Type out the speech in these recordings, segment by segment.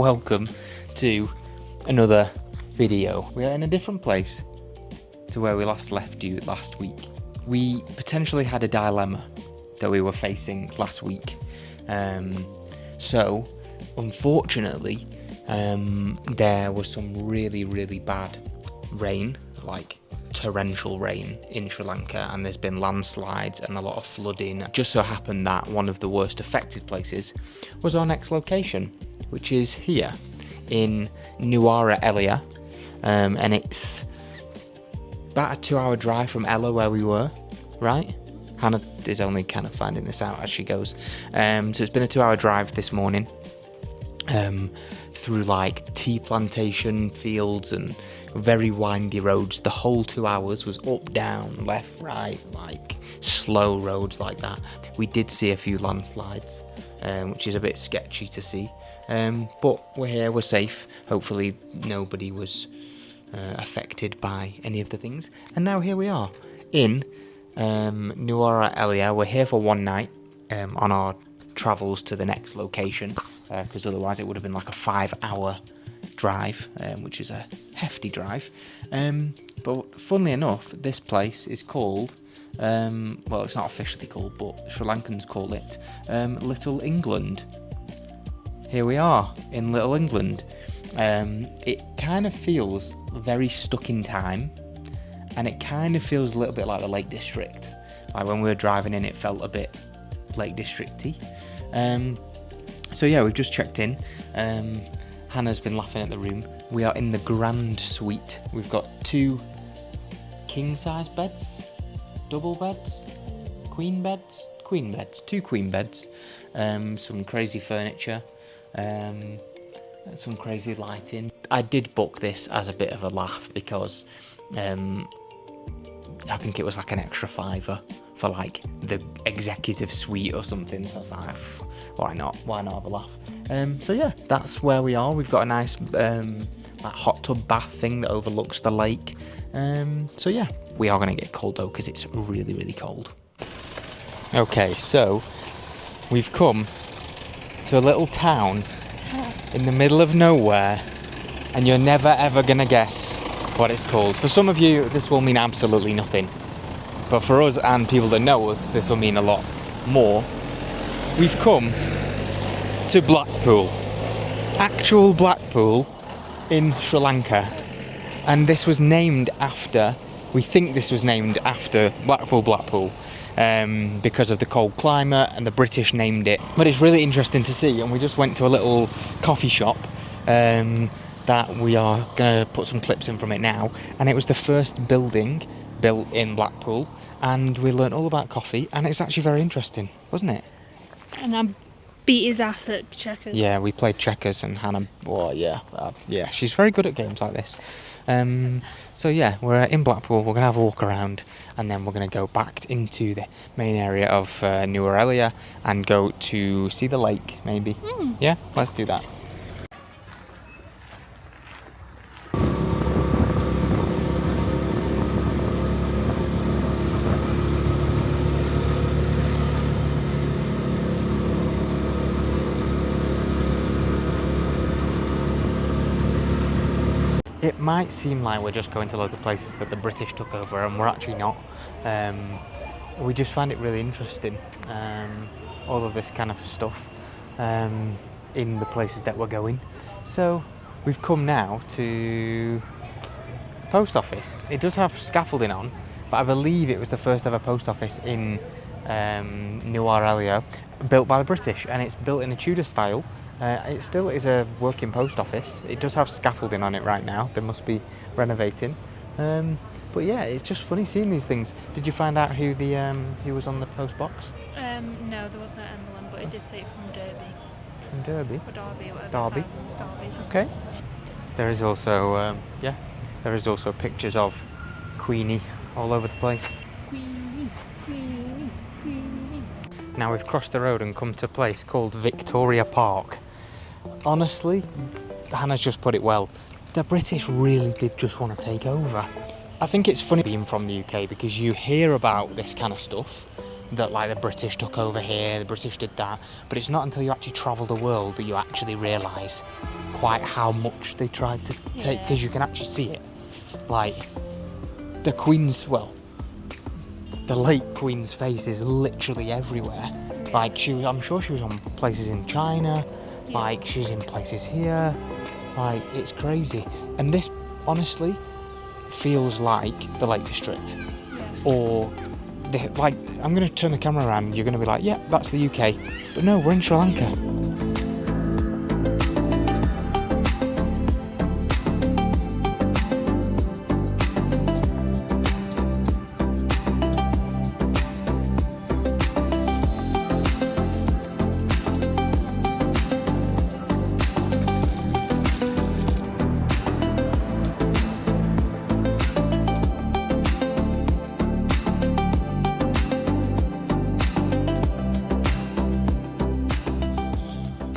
welcome to another video. We are in a different place to where we last left you last week. We potentially had a dilemma that we were facing last week. So, unfortunately, there was some really bad rain, like torrential rain in Sri Lanka, and there's been landslides and a lot of flooding. It just so happened that one of the worst affected places was our next location, which is here in Nuwara, Eliya, and it's about a 2-hour drive from Ella where we were, right? Hannah is only kind of finding this out as she goes. So it's been a 2-hour drive this morning, through like tea plantation fields and very windy roads. The whole 2 hours was up, down, left, right, like slow roads like that. We did see a few landslides, which is a bit sketchy to see. But we're here, we're safe. Hopefully nobody was affected by any of the things. And now here we are in Nuwara, Eliya. We're here for one night on our travels to the next location, because otherwise it would have been like a 5-hour drive, which is a hefty drive. But funnily enough, this place is called, well, it's not officially called, but the Sri Lankans call it Little England. Here we are in Little England. It kind of feels very stuck in time, and it kind of feels a little bit like the Lake District. Like when we were driving in, it felt a bit Lake District-y. So yeah, we've just checked in. Hannah's been laughing at the room. We are in the grand suite. We've got 2 king-size beds, double beds, queen beds, 2 queen beds, some crazy furniture, some crazy lighting. I did book this as a bit of a laugh because I think it was like an extra $5 for like the executive suite or something. So I was like, why not have a laugh? So yeah, that's where we are. We've got a nice like hot tub bath thing that overlooks the lake. So yeah, we are going to get cold though because it's really cold. Okay, so we've come to a little town in the middle of nowhere, and you're never ever going to guess what it's called. For some of you, this will mean absolutely nothing. But for us and people that know us, this will mean a lot more. We've come to Blackpool. Actual Blackpool in Sri Lanka. And this was named after, we think this was named after Blackpool, because of the cold climate, and the British named it. But it's really interesting to see, and we just went to a little coffee shop that we are going to put some clips in from it now, and it was the first building built in Blackpool, and we learnt all about coffee, and it's actually very interesting, wasn't it? And I beat his ass at checkers. Yeah, we played checkers, and Hannah, she's very good at games like this. So yeah, we're in Blackpool, we're going to have a walk around, and then we're going to go back into the main area of Nuwara, Eliya, and go to see the lake, maybe. Yeah, let's do that. It might seem like we're just going to loads of places that the British took over, and we're actually not. We just find it really interesting, all of this kind of stuff, in the places that we're going. So we've come now to the post office. It does have scaffolding on, but I believe it was the first ever post office in Nuwara, Eliya, built by the British, and it's built in a Tudor style. It still is a working post office. It does have scaffolding on it right now. They must be renovating. But yeah, it's just funny seeing these things. Did you find out who who was on the post box? No, there was no emblem, but it did say from Derby. From Derby? Or Derby, whatever. Derby. Derby. Okay. There is also pictures of Queenie all over the place. Queenie. Now we've crossed the road and come to a place called Victoria Park. Honestly, Hannah's just put it well. The British really did just want to take over. I think it's funny being from the UK because you hear about this kind of stuff, that like the British took over here, the British did that, but it's not until you actually travel the world that you actually realise quite how much they tried to take, because you can actually see it. Like, the Queen's, well, the late Queen's face is literally everywhere. Like, I'm sure she was on places in China, like, she was in places here. Like, it's crazy. And this, honestly, feels like the Lake District. Or, like, I'm going to turn the camera around and you're going to be like, yeah, that's the UK. But no, we're in Sri Lanka.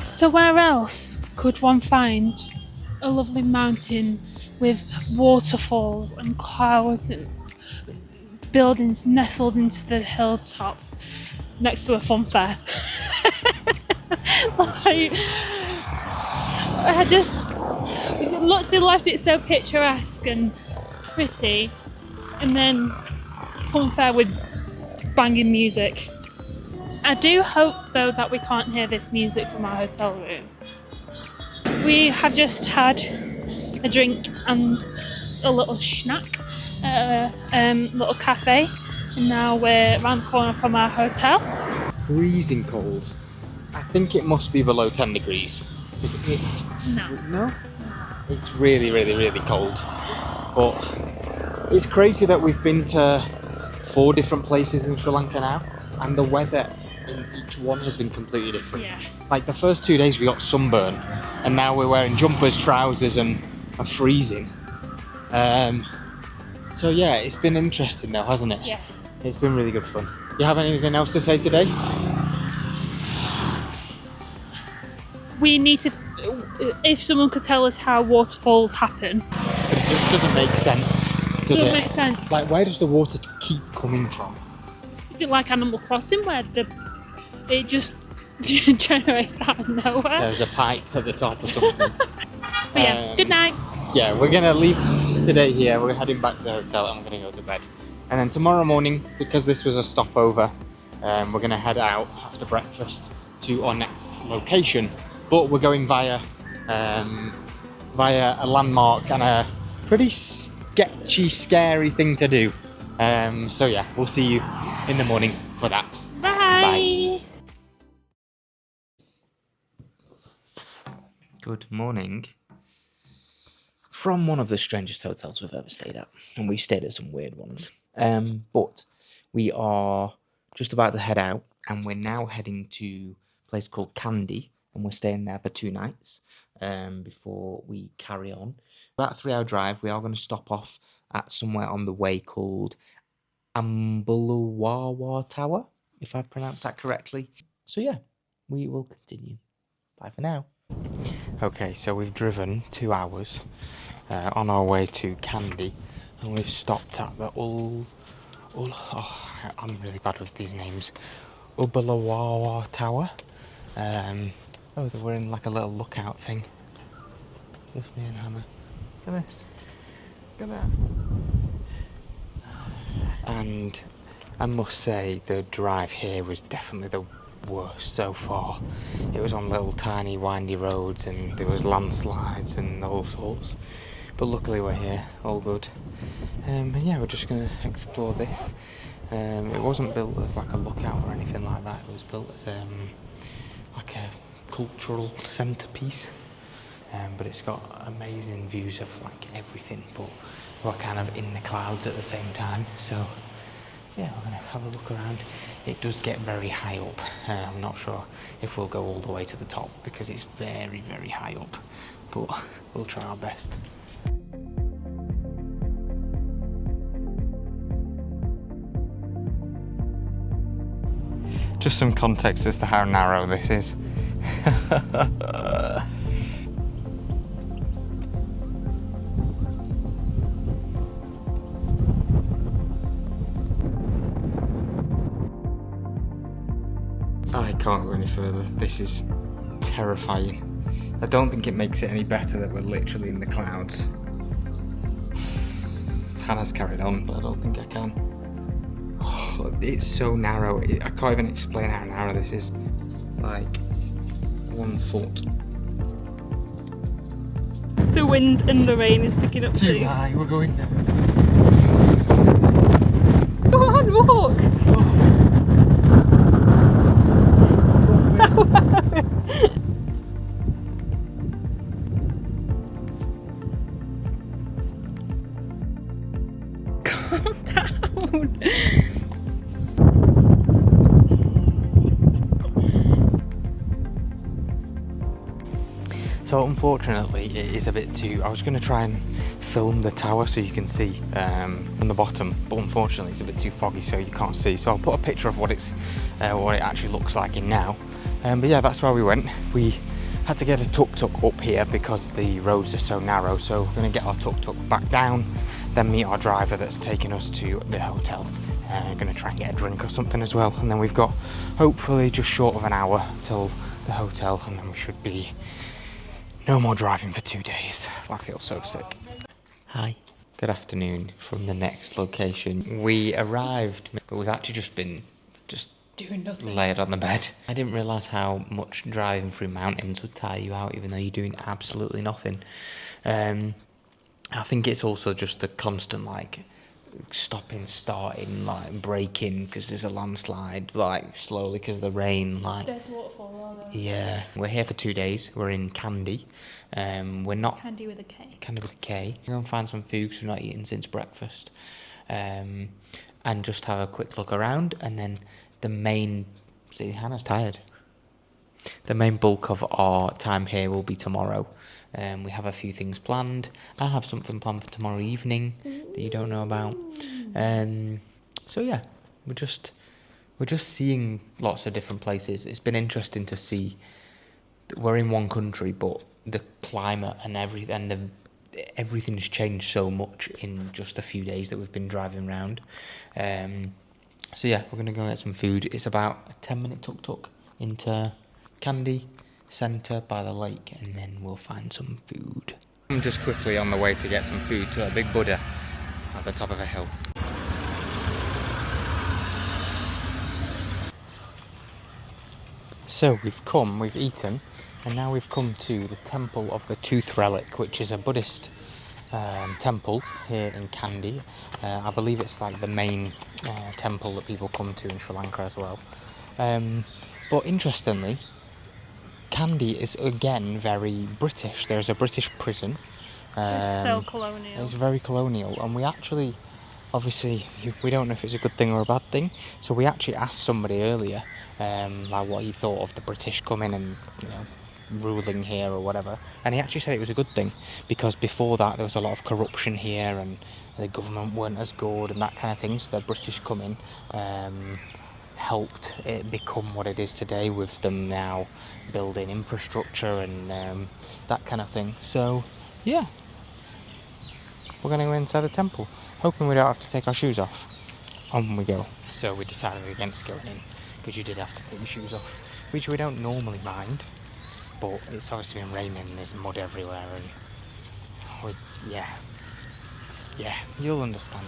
So where else could one find a lovely mountain with waterfalls and clouds and buildings nestled into the hilltop next to a fun fair? Like, I just looked and left it so picturesque and pretty, and then fun fair with banging music. I do hope though that we can't hear this music from our hotel room. We have just had a drink and a little snack at a little cafe, and now we're around the corner from our hotel. Freezing cold. I think it must be below 10 degrees. No? It's really, really, really cold. But it's crazy that we've been to 4 different places in Sri Lanka now, and the weather in each one has been completely different. Yeah. Like the first 2 days we got sunburn, and now we're wearing jumpers, trousers, and are freezing. So yeah, it's been interesting though, hasn't it? Yeah. It's been really good fun. You have anything else to say today? We need to, if someone could tell us how waterfalls happen. It just doesn't make sense, does it? Doesn't make sense. Like, where does the water keep coming from? Is it like Animal Crossing where it just generates out of nowhere? There's a pipe at the top or something. But yeah, good night. Yeah, we're going to leave today here. We're heading back to the hotel and we're going to go to bed. And then tomorrow morning, because this was a stopover, we're going to head out after breakfast to our next location. But we're going via a landmark and a pretty sketchy, scary thing to do. So yeah, we'll see you in the morning for that. Bye. Good morning. From one of the strangest hotels we've ever stayed at, and we've stayed at some weird ones. But we are just about to head out, and we're now heading to a place called Kandy, and we're staying there for 2 nights before we carry on. About a 3-hour drive. We are going to stop off at somewhere on the way called Ambulawa Tower, if I've pronounced that correctly. So yeah, we will continue. Bye for now. Okay, so we've driven 2 hours on our way to Kandy, and we've stopped at the I'm really bad with these names. Ambulawa Tower. We're in like a little lookout thing. Just me and Hannah. Look at this. Look at that. And I must say the drive here was definitely the worst so far. It was on little tiny windy roads and there was landslides and all sorts. But luckily we're here, all good. And yeah, we're just going to explore this. It wasn't built as like a lookout or anything like that. It was built as like a cultural centrepiece. But it's got amazing views of like everything, but we're kind of in the clouds at the same time. So yeah, we're going to have a look around. It does get very high up. I'm not sure if we'll go all the way to the top because it's very, very high up, but we'll try our best. Just some context as to how narrow this is. I can't go any further. This is terrifying. I don't think it makes it any better that we're literally in the clouds. Hannah's carried on, but I don't think I can. Oh, it's so narrow. I can't even explain how narrow this is. Like 1 foot. The wind and the rain is picking up too. Too high, we're going down. Go on, walk! Calm down! So unfortunately it is a bit too... I was going to try and film the tower so you can see from the bottom, but unfortunately it's a bit too foggy so you can't see. So I'll put a picture of what it actually looks like in now. But yeah, that's where we went. We had to get a tuk-tuk up here because the roads are so narrow, so we're going to get our tuk-tuk back down, then meet our driver that's taking us to the hotel. We're going to try and get a drink or something as well, and then we've got hopefully just short of an hour till the hotel, and then we should be no more driving for 2 days. I feel so sick. Hi. Good afternoon from the next location. We arrived, but we've actually just been Doing nothing. laid on the bed. I didn't realise how much driving through mountains would tire you out, even though you're doing absolutely nothing. I think it's also just the constant like stopping, starting, like braking because there's a landslide, like slowly because of the rain. Like There's waterfall, aren't there? yeah, we're here for 2 days. We're in Kandy. We're not Kandy with a K. Kandy with a K. We're gonna find some food because we've not eaten since breakfast, and just have a quick look around. And then the main, see, Hannah's tired. The main bulk of our time here will be tomorrow. We have a few things planned. I have something planned for tomorrow evening that you don't know about. So yeah, we're just seeing lots of different places. It's been interesting to see that we're in one country, but the climate and everything has changed so much in just a few days that we've been driving around. So yeah, we're gonna go get some food. It's about a 10-minute tuk-tuk into Kandy Centre by the lake, and then we'll find some food. I'm just quickly on the way to get some food to a big Buddha at the top of a hill. So we've eaten, and now we've come to the Temple of the Tooth Relic, which is a Buddhist temple here in Kandy. I believe it's like the main temple that people come to in Sri Lanka as well. But interestingly, Kandy is again very British. There's a British prison. It's so colonial. It's very colonial, and we actually, obviously, we don't know if it's a good thing or a bad thing. So we actually asked somebody earlier, like what he thought of the British coming and ruling here or whatever, and he actually said it was a good thing because before that there was a lot of corruption here and the government weren't as good and that kind of thing. So the British coming helped it become what it is today, with them now building infrastructure and that kind of thing. So yeah, we're going to go inside the temple, hoping we don't have to take our shoes off. On we go. So we decided against going in because you did have to take your shoes off, which we don't normally mind, but it's obviously been raining and there's mud everywhere, and yeah, you'll understand.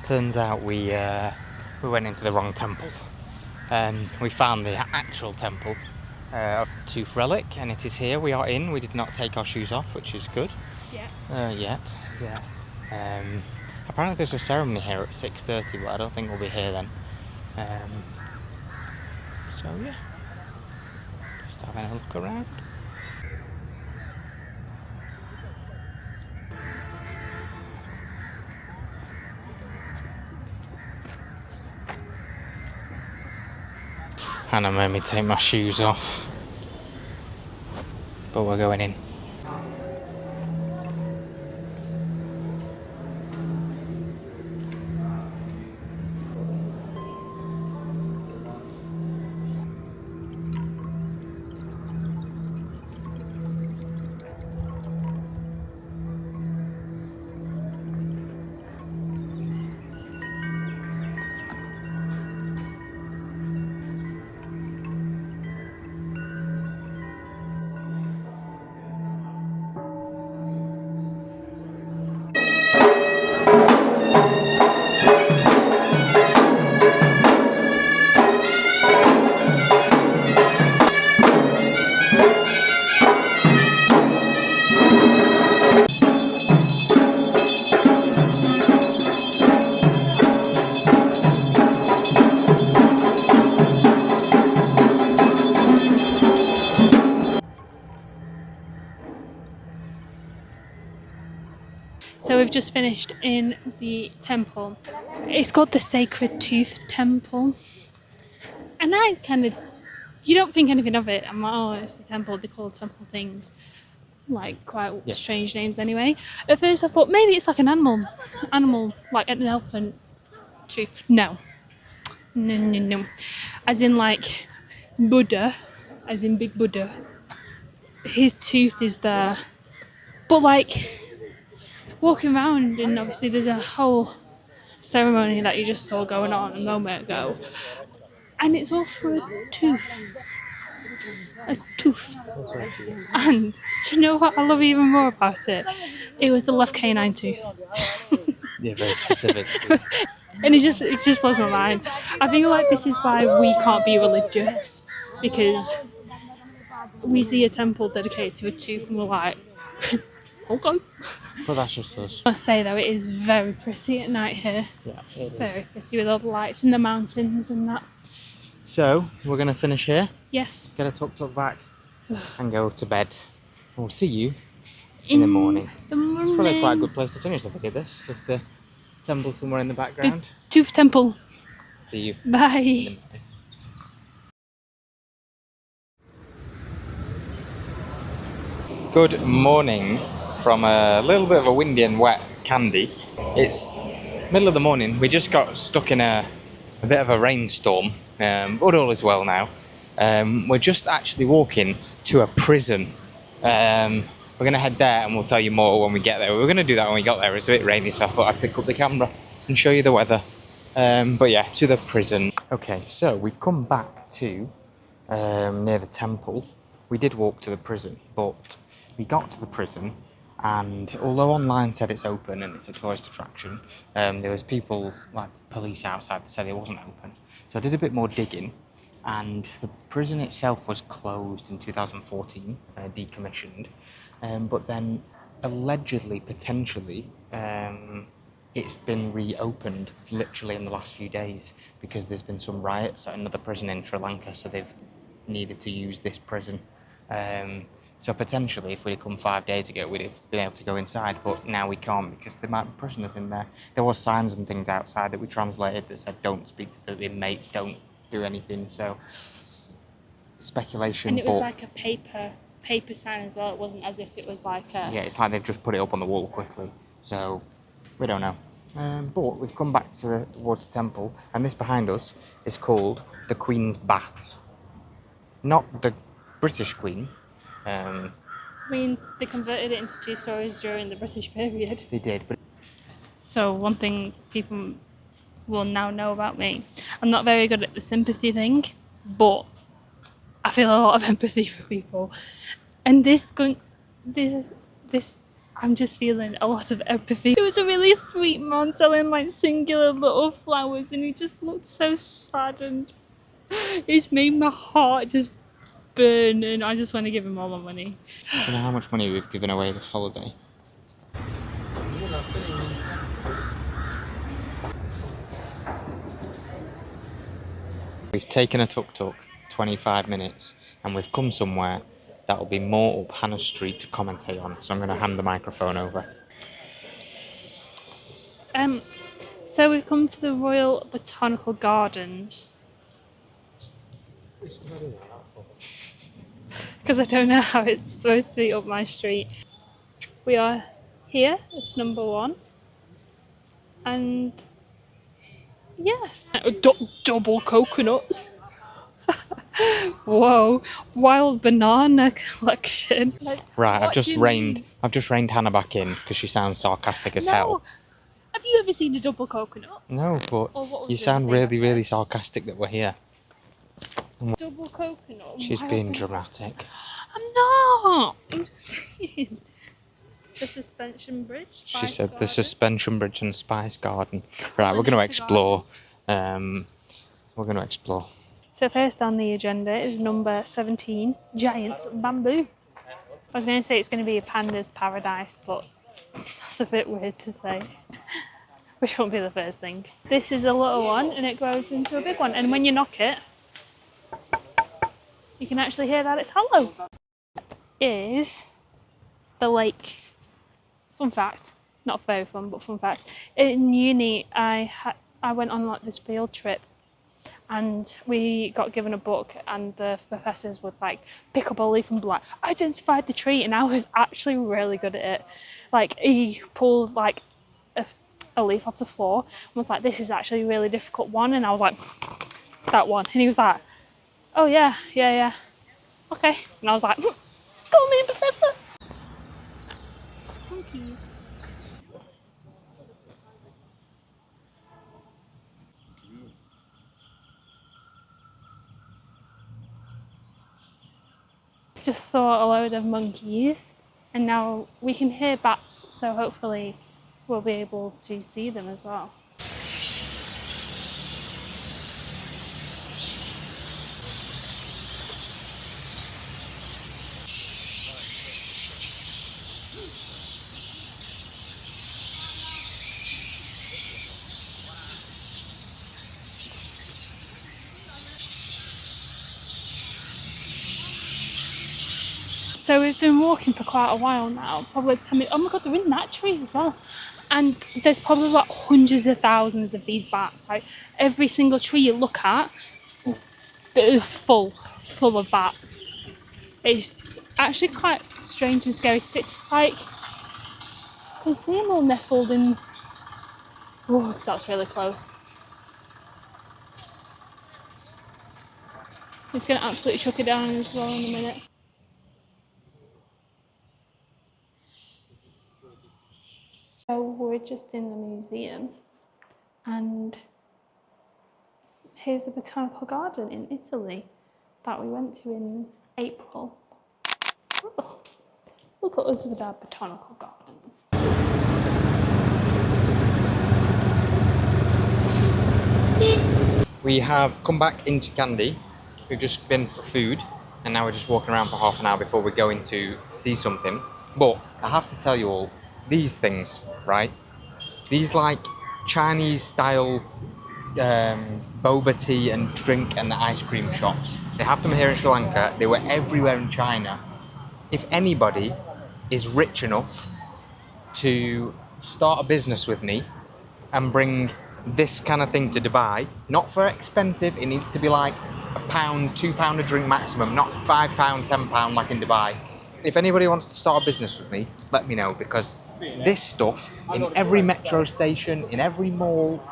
Turns out we went into the wrong temple, and we found the actual temple of Tooth Relic, and it is here. We are in. We did not take our shoes off, which is good. Yet, yeah. Apparently there's a ceremony here at 6:30, but I don't think we'll be here then. So yeah, just having a look around. Hannah made me take my shoes off, but we're going in. we've just finished in the temple. It's called the Sacred Tooth Temple. And I kind of, you don't think anything of it. I'm like, oh, it's a temple. They call temple things like quite strange names anyway. At first I thought maybe it's like an animal like an elephant tooth. No. As in like Buddha, as in Big Buddha. His tooth is there. But like walking around, and obviously there's a whole ceremony that you just saw going on a moment ago, and it's all for a tooth. A tooth. And do you know what I love even more about it? It was the left canine tooth. Yeah, very specific. And it just blows my mind. I think like this is why we can't be religious, because we see a temple dedicated to a tooth and we're like, okay. But that's just us. I must say though, it is very pretty at night here. Yeah, it is. Very pretty with all the lights in the mountains and that. So, we're going to finish here, Yes. get a tuk-tuk back, and go to bed. We'll see you in the morning. It's probably quite a good place to finish if I did this, with the temple somewhere in the background. The Tooth Temple. See you. Bye. Good morning from a little bit of a windy and wet Kandy. It's middle of the morning. We just got stuck in a bit of a rainstorm, but all is well now. We're just actually walking to a prison. We're going to head there and we'll tell you more when we get there. We were going to do that when we got there. It was a bit rainy, so I thought I'd pick up the camera and show you the weather. But yeah, to the prison. Okay, so we've come back to near the temple. We did walk to the prison, but we got to the prison, and although online said it's open and it's a tourist attraction, there was people, like police outside, that said it wasn't open. So I did a bit more digging, and the prison itself was closed in 2014, decommissioned, but then allegedly, potentially, it's been reopened literally in the last few days because there's been some riots at another prison in Sri Lanka, so they've needed to use this prison. So potentially, if we'd have come 5 days ago, we'd have been able to go inside, but now we can't because there might be prisoners in there. There was signs and things outside that we translated that said, don't speak to the inmates, don't do anything, so speculation. And it was like a paper sign as well. It wasn't as if it was like a... Yeah, it's like they've just put it up on the wall quickly, so we don't know. But we've come back towards the temple, and this behind us is called the Queen's Baths. Not the British Queen. I mean, they converted it into 2 stories during the British period. They did, but... So one thing people will now know about me, I'm not very good at the sympathy thing, but I feel a lot of empathy for people. And this, I'm just feeling a lot of empathy. It was a really sweet man selling like singular little flowers, and he just looked so sad, and it's made my heart just burn, and I just want to give him all my money. Do you know how much money we've given away this holiday? We've taken a tuk-tuk, 25 minutes, and we've come somewhere that will be more up Hannah Street to commentate on, so I'm going to hand the microphone over. So we've come to the Royal Botanical Gardens. Because I don't know how it's supposed to be up my street. We are here, it's number 1. And yeah, double coconuts. Whoa, wild banana collection. Right, I've just reined Hannah back in because she sounds sarcastic as hell. Have you ever seen a double coconut? No, but you sound really, really sarcastic that we're here. Double coconut? She's being dramatic. I'm not. I'm just saying. The suspension bridge. She said the suspension bridge and Spice Garden. Right, we're going to explore. We're going to explore. So first on the agenda is number 17, giant bamboo. I was going to say it's going to be a panda's paradise, but that's a bit weird to say. Which won't be the first thing. This is a little one, and it grows into a big one. And when you knock it, you can actually hear that it's hollow. That is the lake. Fun fact, not very fun, but fun fact. In uni, I went on like this field trip, and we got given a book, and the professors would like pick up a leaf and be like, identify the tree, and I was actually really good at it. Like he pulled like a leaf off the floor and was like, this is actually a really difficult one, and I was like, that one, and he was like, oh yeah, okay, and I was like, call me professor. Monkeys. Just saw a load of monkeys, and now we can hear bats, so hopefully we'll be able to see them as well. So we've been walking for quite a while now, probably 10 minutes. Oh my god, they're in that tree as well. And there's probably like hundreds of thousands of these bats. Like every single tree you look at, they're full of bats. It's actually quite strange and scary to see. Like, I can see them all nestled in. Oh, that's really close. He's going to absolutely chuck it down as well in a minute. So we're just in the museum, and here's a botanical garden in Italy that we went to in April. Oh, look at us with our botanical gardens. We have come back into Kandy. We've just been for food, and now we're just walking around for half an hour before we're going to see something. But I have to tell you all, these things, right? These like Chinese style boba tea and drink and the ice cream shops. They have them here in Sri Lanka. They were everywhere in China. If anybody is rich enough to start a business with me and bring this kind of thing to Dubai, not for expensive, it needs to be like £1, £2 a drink maximum, not £5, £10 like in Dubai. If anybody wants to start a business with me, let me know, because this stuff in every metro station, in every mall,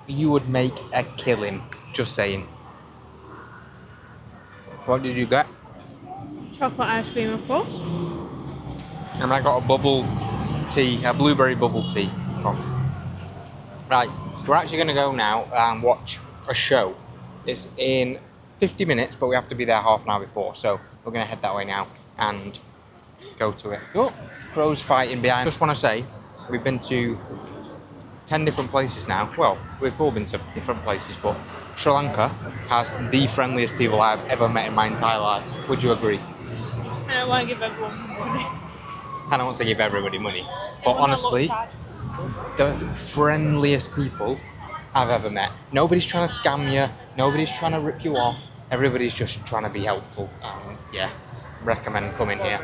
you would make a killing. Just saying. What did you get? Chocolate ice cream, of course. And I got a bubble tea, a blueberry bubble tea. Right, we're actually going to go now and watch a show. It's in 50 minutes, but we have to be there half an hour before, so we're going to head that way now and go to it. Oh, crows fighting behind. Just want to say, we've been to 10 different places now. Well, we've all been to different places, but Sri Lanka has the friendliest people I've ever met in my entire life. Would you agree? I don't want to give everyone money. I don't want to give everybody money, but honestly, the friendliest people I've ever met. Nobody's trying to scam you. Nobody's trying to rip you off. Everybody's just trying to be helpful. Yeah, recommend coming here.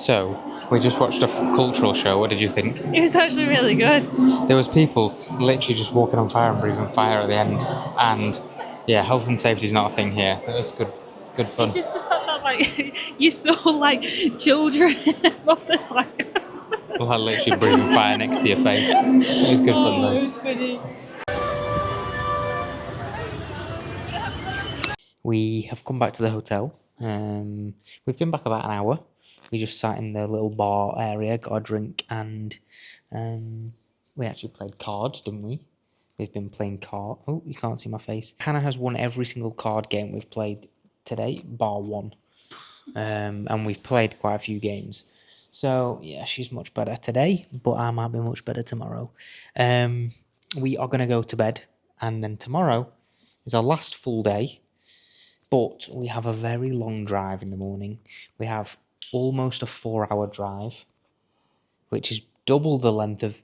So, we just watched a cultural show. What did you think? It was actually really good. There was people literally just walking on fire and breathing fire at the end. And, yeah, health and safety is not a thing here. It was good fun. It's just the fact that like you saw like children and mothers like. Well, literally breathing fire next to your face. It was good fun though. It was funny. We have come back to the hotel. We've been back about an hour. We just sat in the little bar area, got a drink, and we actually played cards, didn't we? We've been playing cards. Oh, you can't see my face. Hannah has won every single card game we've played today, bar one. And we've played quite a few games. So, yeah, she's much better today, but I might be much better tomorrow. We are going to go to bed, and then tomorrow is our last full day, but we have a very long drive in the morning. We have almost a 4-hour drive, which is double the length of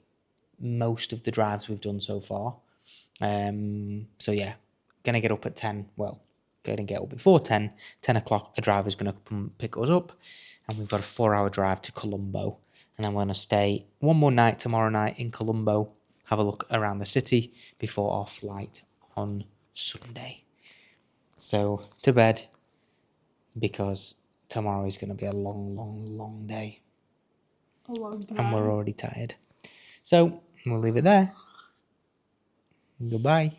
most of the drives we've done so far. So, yeah, going to get up at 10. Well, going to get up before 10. 10 o'clock, a driver's going to come pick us up. And we've got a 4-hour drive to Colombo. And I'm going to stay one more night tomorrow night in Colombo, have a look around the city before our flight on Sunday. So, to bed, because tomorrow is going to be a long, long, long day. A long drive. And we're already tired. So, we'll leave it there. Goodbye.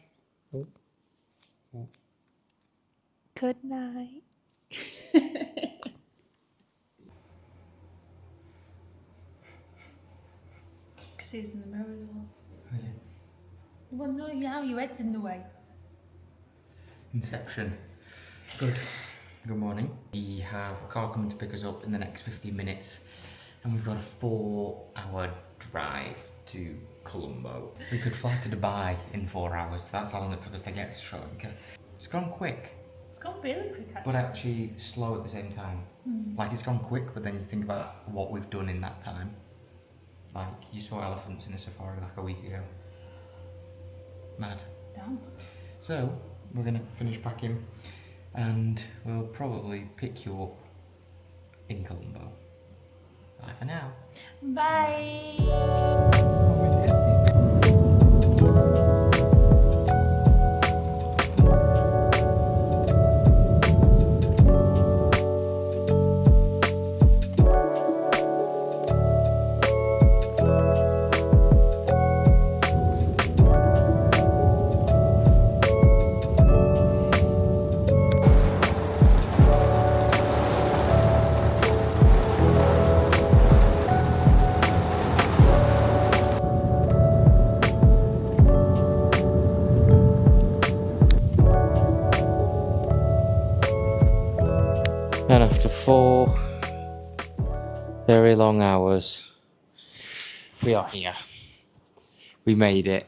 Good night. He's in the mirror as well. Oh, yeah. Well, no, your head's in the way. Inception. Good morning. We have a car coming to pick us up in the next 15 minutes, and we've got a 4-hour drive to Colombo. We could fly to Dubai in 4 hours. That's how long it took us to get to Sri Lanka. It's gone quick. It's gone really quick, actually. But actually slow at the same time. Like, it's gone quick, but then you think about what we've done in that time. Like, you saw elephants in a safari like a week ago. Mad. Damn. So, we're going to finish packing, and we'll probably pick you up in Colombo. Bye for now. Bye. And after 4 very long hours, we are here. We made it.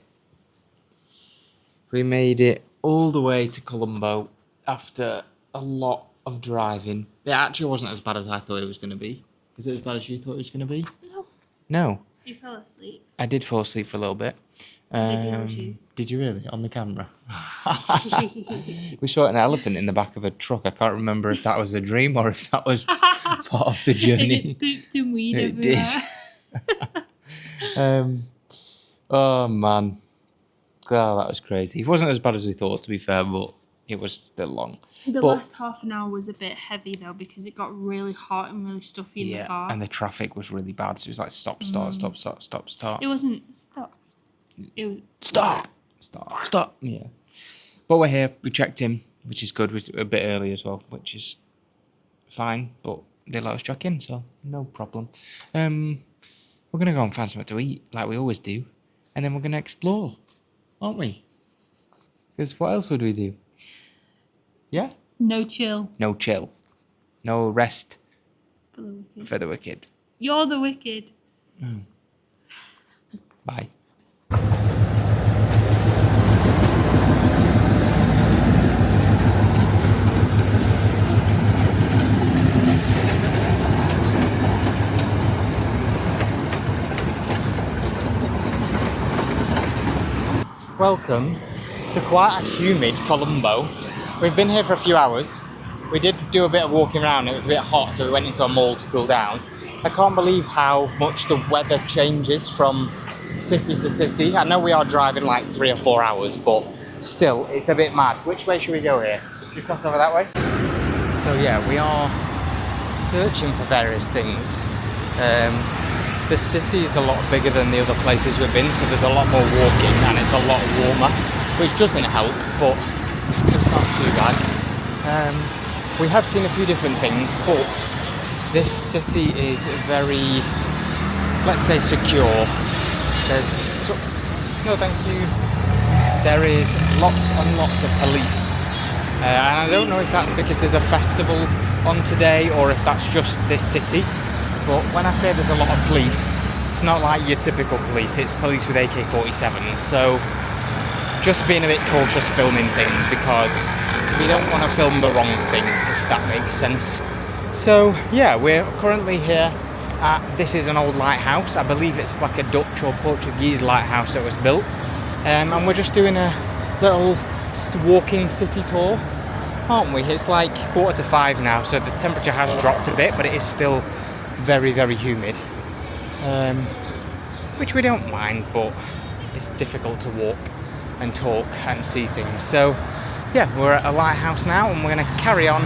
We made it all the way to Colombo after a lot of driving. It actually wasn't as bad as I thought it was going to be. Is it as bad as you thought it was going to be? No. No. You fell asleep. I did fall asleep for a little bit. Did you really? On the camera? We saw an elephant in the back of a truck. I can't remember if that was a dream or if that was part of the journey. It pooped and weed It everywhere. did. Oh man. Oh, that was crazy. It wasn't as bad as we thought, to be fair, but it was still long. The But- last half an hour was a bit heavy though because it got really hot and really stuffy in the car. And the traffic was really bad. So it was like stop, start, stop, start, stop, start. It wasn't stop. It was Stop. Yeah. But we're here. We checked in, which is good. We're a bit early as well, which is fine. But they let us check in, so no problem. We're gonna go and find something to eat, like we always do, and then we're gonna explore, aren't we? Because what else would we do? Yeah. no chill No chill. No rest for the wicked. for the wicked. You're the wicked. Bye. Welcome to quite a humid Colombo. We've been here for a few hours. We did do a bit of walking around. It was a bit hot, so we went into a mall to cool down. I can't believe how much the weather changes from city to city. I know we are driving like 3 or 4 hours, but still, it's a bit mad. Which way should we go here? Should we cross over that way? So yeah, we are searching for various things. The city is a lot bigger than the other places we've been, so there's a lot more walking and it's a lot warmer, which doesn't help, but it's not too bad. We have seen a few different things, but this city is very, let's say, secure. No, thank you. There is lots and lots of police, and I don't know if that's because there's a festival on today or if that's just this city. But when I say there's a lot of police, it's not like your typical police, it's police with AK-47s, so just being a bit cautious filming things because we don't want to film the wrong thing, if that makes sense. So yeah, we're currently here at, this is an old lighthouse, I believe it's like a Dutch or Portuguese lighthouse that was built, and we're just doing a little walking city tour, aren't we? It's like 4:45 now, so the temperature has dropped a bit, but it is still very, very humid, which we don't mind, but it's difficult to walk and talk and see things. So yeah, we're at a lighthouse now and we're going to carry on.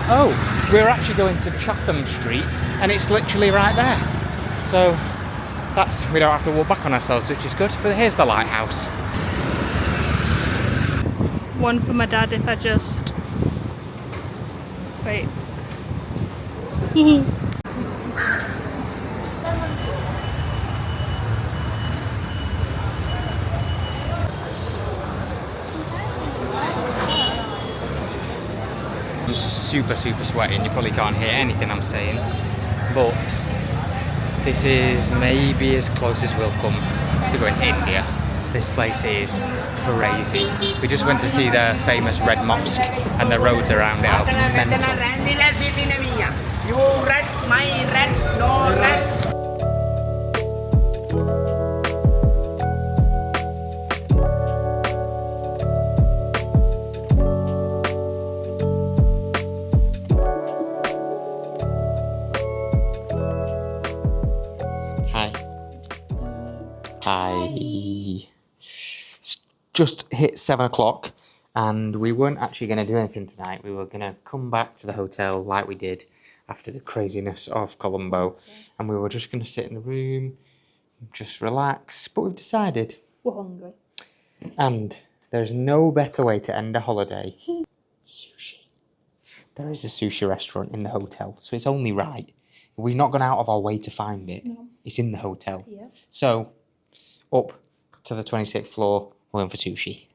Oh, we're actually going to Chatham Street and it's literally right there, so that's, we don't have to walk back on ourselves, which is good. But here's the lighthouse. One for my dad if I just... Wait. I'm super sweaty and you probably can't hear anything I'm saying, but this is maybe as close as we'll come to going to India. This place is crazy. We just went to see the famous Red Mosque and the roads around it are mental. You red, my red, no red. Hi. It's just hit 7 o'clock and we weren't actually going to do anything tonight. We were going to come back to the hotel like we did after the craziness of Colombo, and we were just going to sit in the room, just relax, but we've decided We're hungry. and there's no better way to end a holiday. Sushi. There is a sushi restaurant in the hotel, so it's only right. We've not gone out of our way to find it. No. It's in the hotel. Yeah. So, up to the 26th floor, we're going for sushi.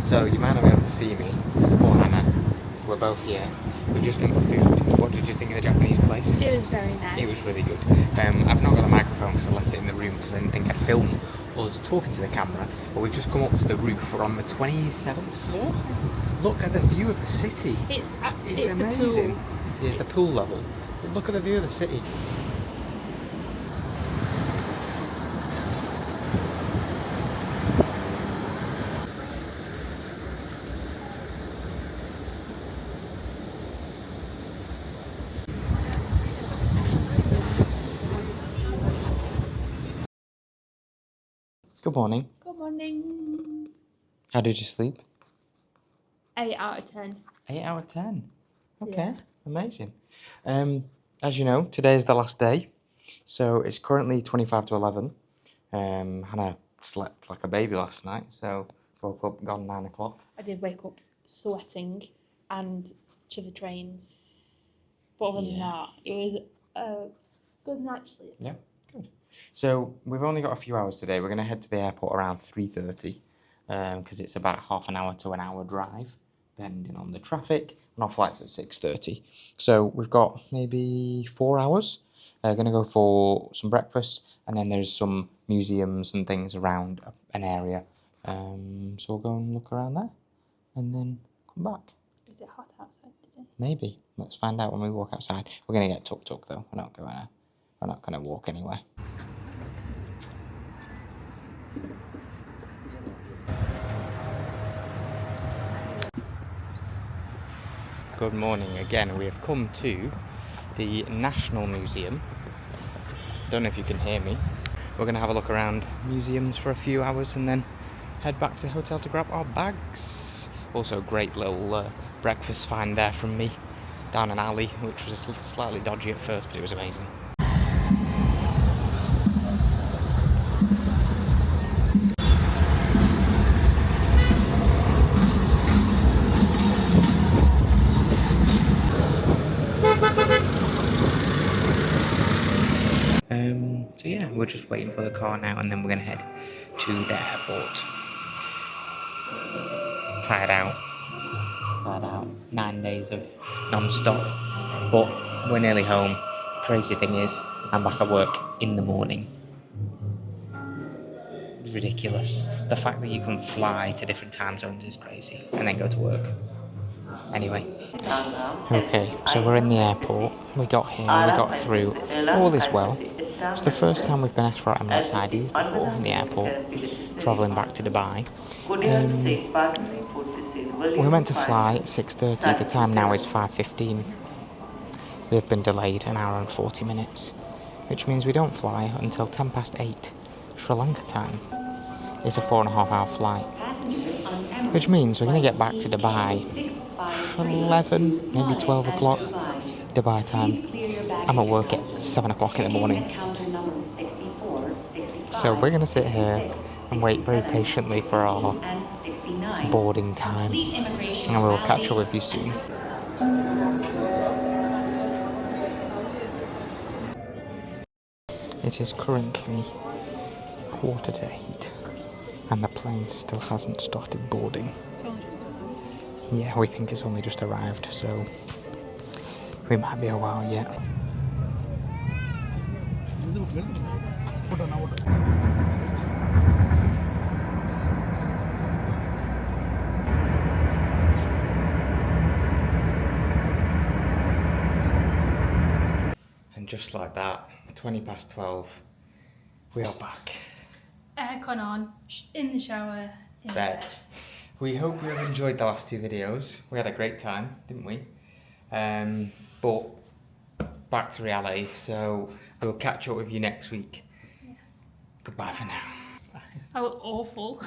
So, you might not be able to see me, or Hannah. We're both here. We've just been for food. What did you think of the Japanese place? It was very nice. It was really good. I've not got a microphone because I left it in the room because I didn't think I'd film us talking to the camera. But we've just come up to the roof. We're on the 27th floor. Look at the view of the city. It's amazing. the pool. It's the pool level. But look at the view of the city. Good morning. Good morning. How did you sleep? 8 out of 10. 8 out of 10. Okay, Yeah. amazing. As you know, today is the last day. So it's currently 25 to 11. Hannah slept like a baby last night, so woke up, gone 9 o'clock. I did wake up sweating and to the trains. But other than that, it was a good night's sleep. Yeah, good. So we've only got a few hours today. We're going to head to the airport around 3:30 because it's about half an hour to an hour drive, depending on the traffic. And our flight's at 6:30. So we've got maybe 4 hours. Going to go for some breakfast, and then there's some museums and things around an area. So we'll go and look around there, and then come back. Is it hot outside today? Maybe. Let's find out when we walk outside. We're going to get tuk-tuk though. We're not going to walk anywhere. Good morning again. We have come to the National Museum. Don't know if you can hear me. We're going to have a look around museums for a few hours and then head back to the hotel to grab our bags. Also, a great little breakfast find there from me down an alley, which was slightly dodgy at first, but it was amazing. So yeah, we're just waiting for the car now and then we're going to head to the airport. Tired out. 9 days of non-stop, but we're nearly home. Crazy thing is, I'm back at work in the morning. It's ridiculous. The fact that you can fly to different time zones is crazy, and then go to work. Anyway. Okay, so we're in the airport. We got here, we got through. All is well. It's the first time we've been asked for Emirates IDs before in the airport, travelling back to Dubai. We were meant to fly at 6:30, the time now is 5:15. We've been delayed an hour and 40 minutes, which means we don't fly until 8:10 Sri Lanka time. It's a 4.5 hour flight, which means we're going to get back to Dubai 11, maybe 12 o'clock Dubai time. I'm at work at 7 o'clock in the morning. So we're going to sit here and wait very patiently for our boarding time, and we'll catch up with you soon. It is currently 8:15 and the plane still hasn't started boarding. Yeah, we think it's only just arrived, so we might be a while yet. And just like that, 12:20, we are back. Aircon on, in the shower, in Bed. bed. We hope you have enjoyed the last two videos. We had a great time, didn't we? But back to reality, so we'll catch up with you next week. Yes. Goodbye for now. I look awful.